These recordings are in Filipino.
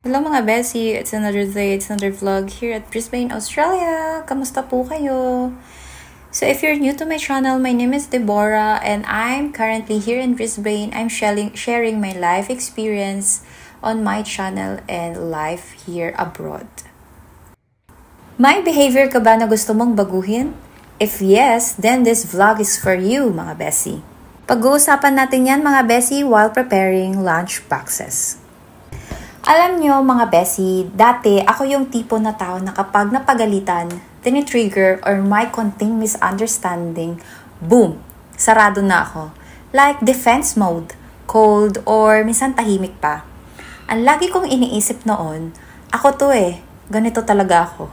Hello mga Bessie! It's another day, it's another vlog here at Brisbane, Australia! Kamusta po kayo? So if you're new to my channel, my name is Deborah and I'm currently here in Brisbane. I'm sharing my life experience on my channel and life here abroad. May behavior ka ba na gusto mong baguhin? If yes, then this vlog is for you mga Bessie. Pag-uusapan natin yan mga Bessie while preparing lunch boxes. Alam nyo mga Bessie, dati ako yung tipo na tao na kapag napagalitan, tinitrigger or may konting misunderstanding, boom, sarado na ako. Like defense mode, cold, or minsan tahimik pa. Ang lagi kong iniisip noon, ako to ganito talaga ako.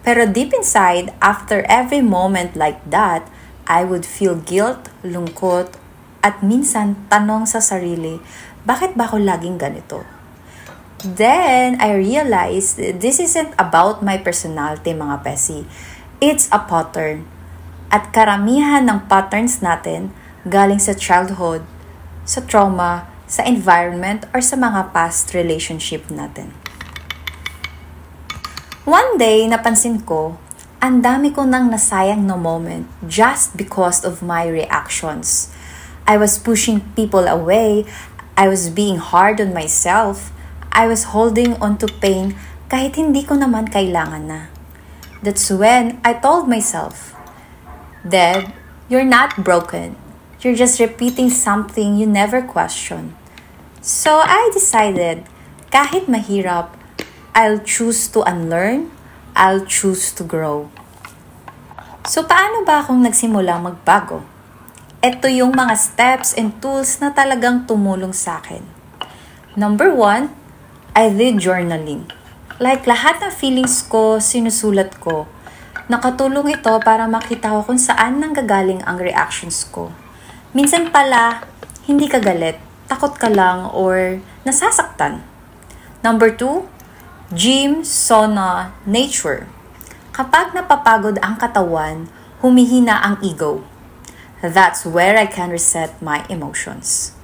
Pero deep inside, after every moment like that, I would feel guilt, lungkot, at minsan tanong sa sarili, bakit ba ako laging ganito? Then, I realized this isn't about my personality, mga Bessie. It's a pattern. At karamihan ng patterns natin galing sa childhood, sa trauma, sa environment, or sa mga past relationship natin. One day, napansin ko, ang dami ko nang nasayang na moment just because of my reactions. I was pushing people away. I was being hard on myself. I was holding on to pain kahit hindi ko naman kailangan na. That's when I told myself, Deb, you're not broken. You're just repeating something you never questioned. So I decided, kahit mahirap, I'll choose to unlearn, I'll choose to grow. So paano ba akong nagsimulang magbago? Ito yung mga steps and tools na talagang tumulong sa akin. Number 1, I did journaling. Like lahat ng feelings ko, sinusulat ko. Nakatulong ito para makita ko kung saan nanggagaling ang reactions ko. Minsan pala, hindi ka galit, takot ka lang, or nasasaktan. Number 2, gym, sauna, nature. Kapag napapagod ang katawan, humihina ang ego. That's where I can reset my emotions.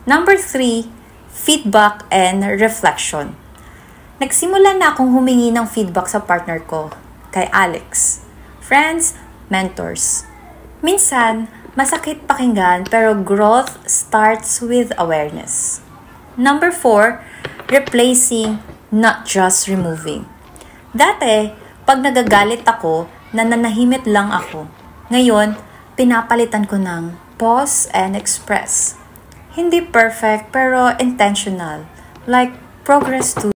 Number 3, feedback and reflection. Nagsimula na akong humingi ng feedback sa partner ko, kay Alex. Friends, mentors. Minsan, masakit pakinggan pero growth starts with awareness. Number 4, replacing, not just removing. Dati, pag nagagalit ako, nananahimik lang ako. Ngayon, pinapalitan ko ng pause and express. Hindi perfect pero intentional, like progress too.